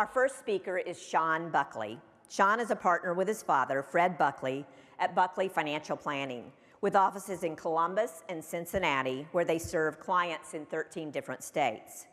Our first speaker is Sean Buckley. Sean is a partner with his father, Fred Buckley, at Buckley Financial Planning, with offices in Columbus and Cincinnati, where they serve clients in 13 different states.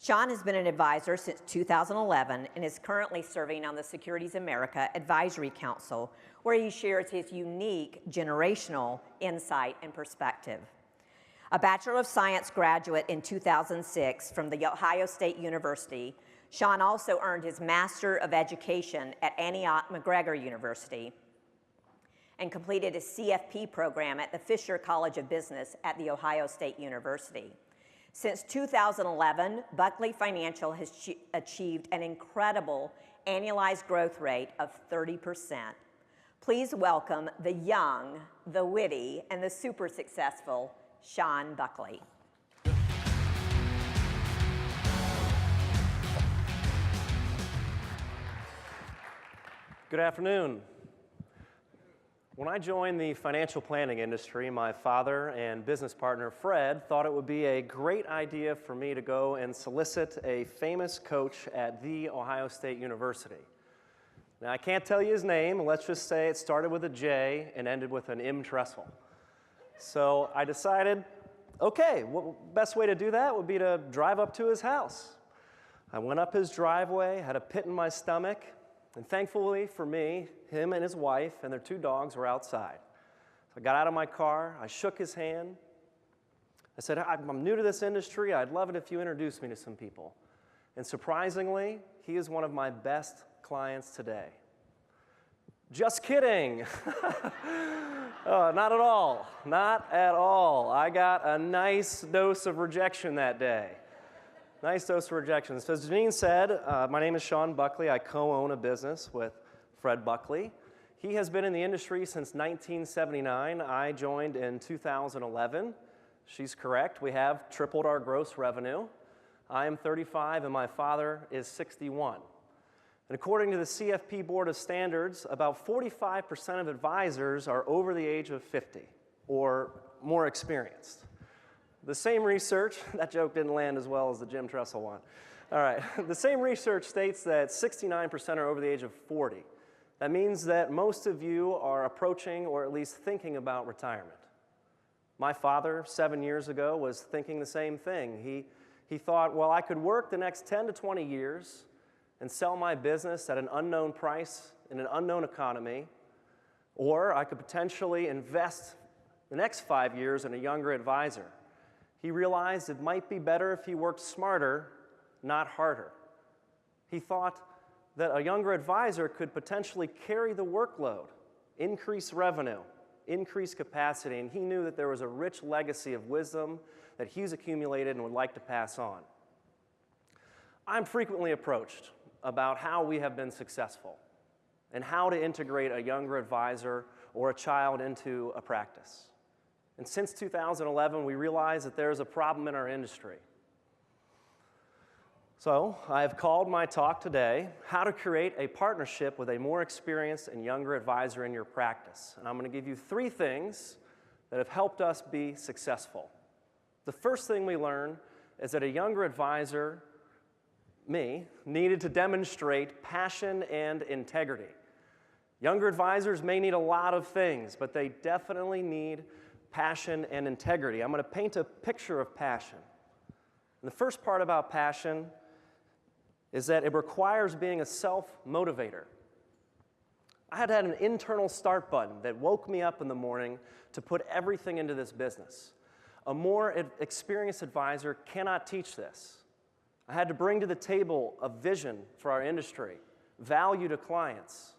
Sean has been an advisor since 2011 and is currently serving on the Securities America Advisory Council, where he shares his unique generational insight and perspective. A Bachelor of Science graduate in 2006 from The Ohio State University, Sean also earned his Master of Education at Antioch McGregor University and completed a CFP program at the Fisher College of Business at The Ohio State University. Since 2011, Buckley Financial has achieved an incredible annualized growth rate of 30%. Please welcome the young, the witty, and the super successful Sean Buckley. Good afternoon. When I joined the financial planning industry, my father and business partner Fred thought it would be a great idea for me to go and solicit a famous coach at The Ohio State University. Now, I can't tell you his name. Let's just say it started with a J and ended with an M. Tressel. So I decided, okay, best way to do that would be to drive up to his house. I went up his driveway, had a pit in my stomach, and thankfully for me, him and his wife and their 2 dogs were outside. So I got out of my car, I shook his hand. I said, I'm new to this industry, I'd love it if you introduced me to some people. And surprisingly, he is one of my best clients today. Just kidding. Not at all, not at all. I got a nice dose of rejection that day. Nice dose of rejection. So as Janine said, my name is Sean Buckley. I co-own a business with Fred Buckley. He has been in the industry since 1979. I joined in 2011. She's correct. We have tripled our gross revenue. I am 35 and my father is 61. And according to the CFP Board of Standards, about 45% of advisors are over the age of 50 or more experienced. The same research, that joke didn't land as well as the Jim Tressel one. All right, the same research states that 69% are over the age of 40. That means that most of you are approaching or at least thinking about retirement. My father, 7 years ago, was thinking the same thing. He thought, well, I could work the next 10 to 20 years and sell my business at an unknown price in an unknown economy, or I could potentially invest the next 5 years in a younger advisor. He realized it might be better if he worked smarter, not harder. He thought that a younger advisor could potentially carry the workload, increase revenue, increase capacity, and he knew that there was a rich legacy of wisdom that he's accumulated and would like to pass on. I'm frequently approached about how we have been successful and how to integrate a younger advisor or a child into a practice. And since 2011, we realized that there is a problem in our industry. So I have called my talk today, How to Create a Partnership with a More Experienced and Younger Advisor in Your Practice. And I'm going to give you 3 things that have helped us be successful. The first thing we learned is that a younger advisor, me, needed to demonstrate passion and integrity. Younger advisors may need a lot of things, but they definitely need passion and integrity. I'm going to paint a picture of passion. And the first part about passion is that it requires being a self-motivator. I had to have an internal start button that woke me up in the morning to put everything into this business. A more experienced advisor cannot teach this. I had to bring to the table a vision for our industry, value to clients,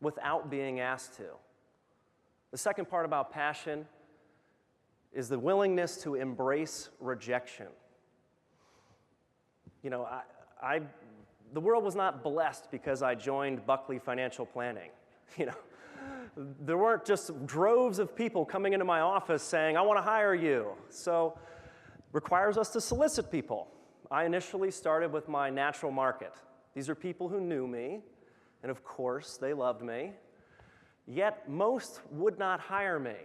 without being asked to. The second part about passion is the willingness to embrace rejection. You know, the world was not blessed because I joined Buckley Financial Planning. You know, there weren't just droves of people coming into my office saying, I want to hire you. So it requires us to solicit people. I initially started with my natural market. These are people who knew me, and of course, they loved me. Yet most would not hire me.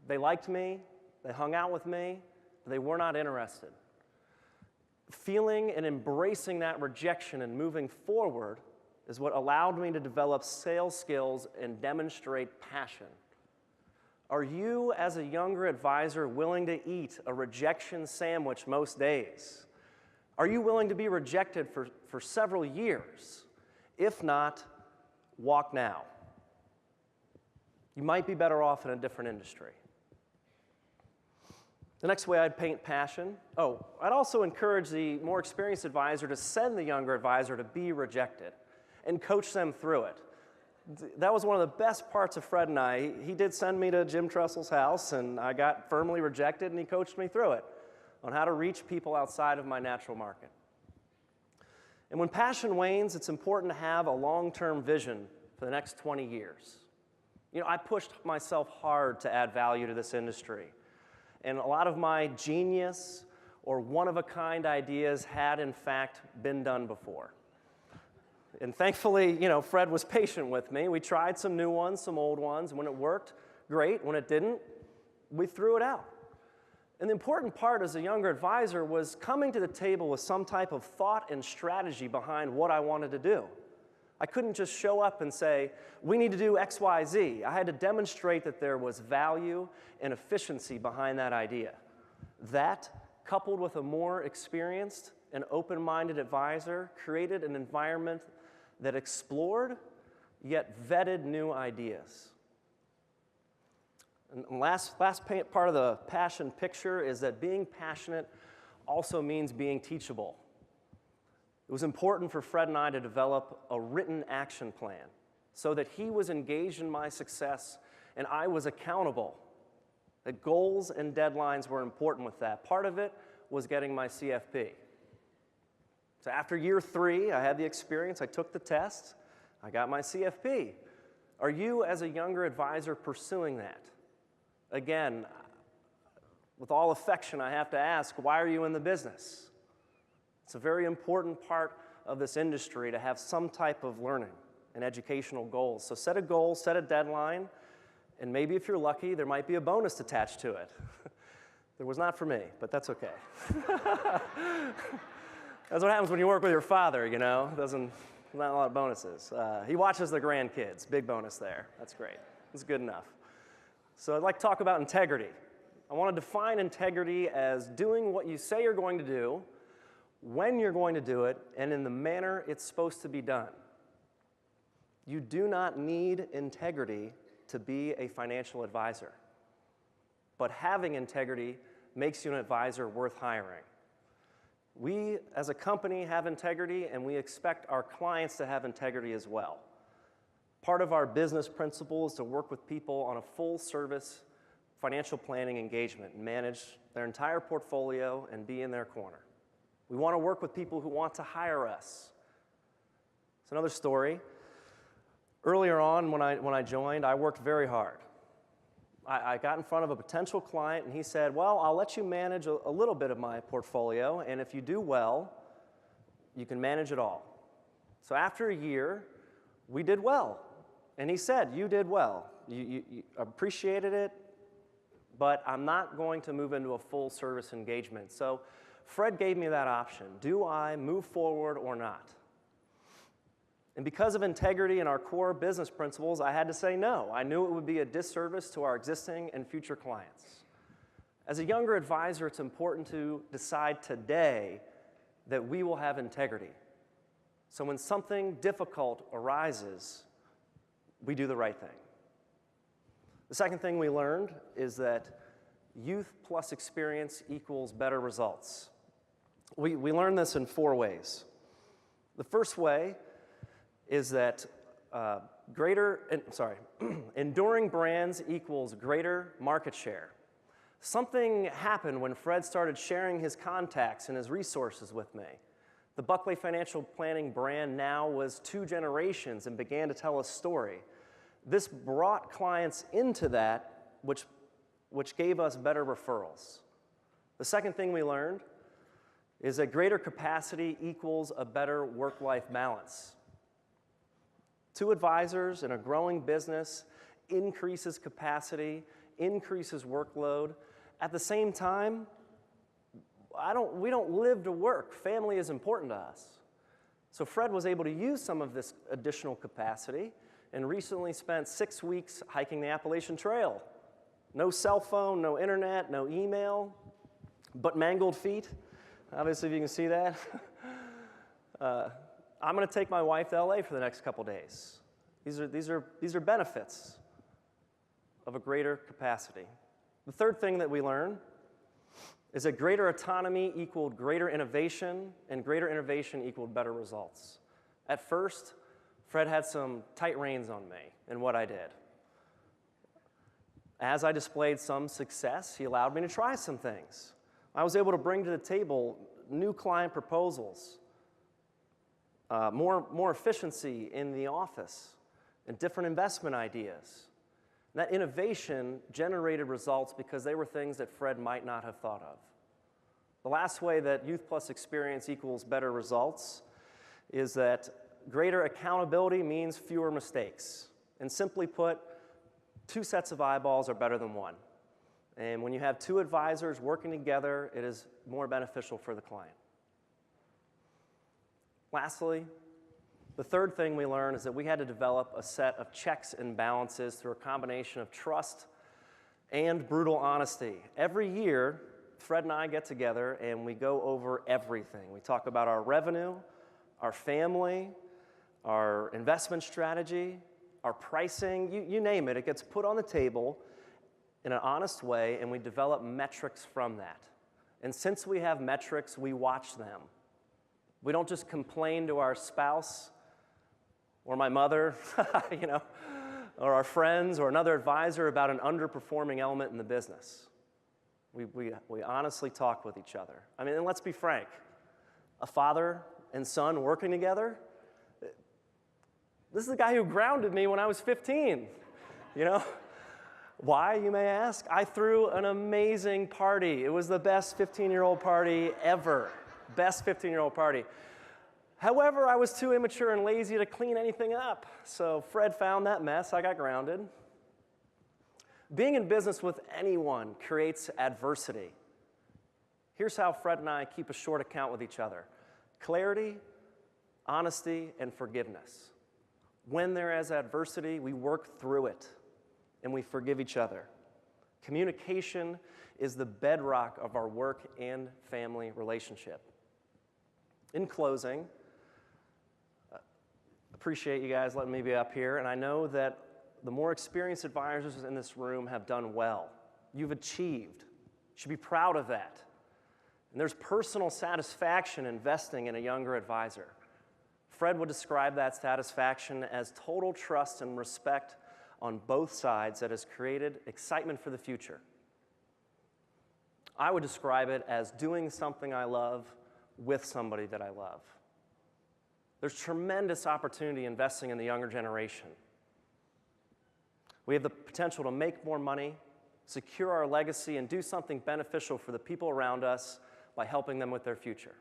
They liked me, they hung out with me, but they were not interested. feeling and embracing that rejection and moving forward is what allowed me to develop sales skills and demonstrate passion. Are you, as a younger advisor, willing to eat a rejection sandwich most days? Are you willing to be rejected for several years? If not, walk now. You might be better off in a different industry. The next way I'd paint passion, I'd also encourage the more experienced advisor to send the younger advisor to be rejected and coach them through it. That was one of the best parts of Fred and I. He did send me to Jim Tressel's house, and I got firmly rejected, and he coached me through it on how to reach people outside of my natural market. And when passion wanes, it's important to have a long-term vision for the next 20 years. I pushed myself hard to add value to this industry. And a lot of my genius or one-of-a-kind ideas had, in fact, been done before. And thankfully, Fred was patient with me. We tried some new ones, some old ones. When it worked, great. When it didn't, we threw it out. And the important part as a younger advisor was coming to the table with some type of thought and strategy behind what I wanted to do. I couldn't just show up and say, we need to do X, Y, Z. I had to demonstrate that there was value and efficiency behind that idea. That, coupled with a more experienced and open-minded advisor, created an environment that explored yet vetted new ideas. And last part of the passion picture is that being passionate also means being teachable. It was important for Fred and I to develop a written action plan so that he was engaged in my success and I was accountable. That goals and deadlines were important with that. Part of it was getting my CFP. So after year 3, I had the experience, I took the test, I got my CFP. Are you, as a younger advisor, pursuing that? Again, with all affection, I have to ask, why are you in the business? It's a very important part of this industry to have some type of learning and educational goals. So set a goal, set a deadline, and maybe if you're lucky, there might be a bonus attached to it. There was not for me, but that's okay. That's what happens when you work with your father, There's not a lot of bonuses. He watches the grandkids. Big bonus there. That's great. It's good enough. So I'd like to talk about integrity. I want to define integrity as doing what you say you're going to do, when you're going to do it, and in the manner it's supposed to be done. You do not need integrity to be a financial advisor. But having integrity makes you an advisor worth hiring. We, as a company, have integrity, and we expect our clients to have integrity as well. Part of our business principle is to work with people on a full-service financial planning engagement and manage their entire portfolio and be in their corner. We want to work with people who want to hire us. It's another story. Earlier on, when I joined, I worked very hard. I got in front of a potential client, and he said, well, I'll let you manage a little bit of my portfolio, and if you do well, you can manage it all. So after a year, we did well. And he said, you did well. You appreciated it, but I'm not going to move into a full-service engagement. So Fred gave me that option. Do I move forward or not? And because of integrity and our core business principles, I had to say no. I knew it would be a disservice to our existing and future clients. As a younger advisor, it's important to decide today that we will have integrity. So when something difficult arises, we do the right thing. The second thing we learned is that youth plus experience equals better results. We learned this in 4 ways. The first way is that enduring brands equals greater market share. Something happened when Fred started sharing his contacts and his resources with me. The Buckley Financial Planning brand now was 2 generations and began to tell a story. This brought clients into that, which gave us better referrals. The second thing we learned is that greater capacity equals a better work-life balance. 2 advisors in a growing business increases capacity, increases workload. At the same time, we don't live to work. Family is important to us. So Fred was able to use some of this additional capacity and recently spent 6 weeks hiking the Appalachian Trail. No cell phone, no internet, no email, but mangled feet. Obviously, if you can see that. I'm going to take my wife to LA for the next couple days. These are benefits of a greater capacity. The third thing that we learn is that greater autonomy equaled greater innovation, and greater innovation equaled better results. At first, Fred had some tight reins on me in what I did. As I displayed some success, he allowed me to try some things. I was able to bring to the table new client proposals, more efficiency in the office, and different investment ideas. And that innovation generated results because they were things that Fred might not have thought of. The last way that Youth Plus experience equals better results is that greater accountability means fewer mistakes. And simply put, 2 sets of eyeballs are better than 1. And when you have 2 advisors working together, it is more beneficial for the client. Lastly, the third thing we learned is that we had to develop a set of checks and balances through a combination of trust and brutal honesty. Every year, Fred and I get together and we go over everything. We talk about our revenue, our family, our investment strategy, our pricing, you name it. It gets put on the table in an honest way, and we develop metrics from that. And since we have metrics, we watch them. We don't just complain to our spouse or my mother, or our friends or another advisor about an underperforming element in the business. We honestly talk with each other. I mean, and let's be frank, a father and son working together, this is the guy who grounded me when I was 15, Why, you may ask? I threw an amazing party. It was the best 15-year-old party ever. Best 15-year-old party. However, I was too immature and lazy to clean anything up. So Fred found that mess. I got grounded. Being in business with anyone creates adversity. Here's how Fred and I keep a short account with each other. Clarity, honesty, and forgiveness. When there is adversity, we work through it, and we forgive each other. Communication is the bedrock of our work and family relationship. In closing, appreciate you guys letting me be up here, and I know that the more experienced advisors in this room have done well. You've achieved. You should be proud of that. And there's personal satisfaction investing in a younger advisor. Fred would describe that satisfaction as total trust and respect on both sides that has created excitement for the future. I would describe it as doing something I love with somebody that I love. There's tremendous opportunity investing in the younger generation. We have the potential to make more money, secure our legacy, and do something beneficial for the people around us by helping them with their future.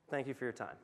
Thank you for your time.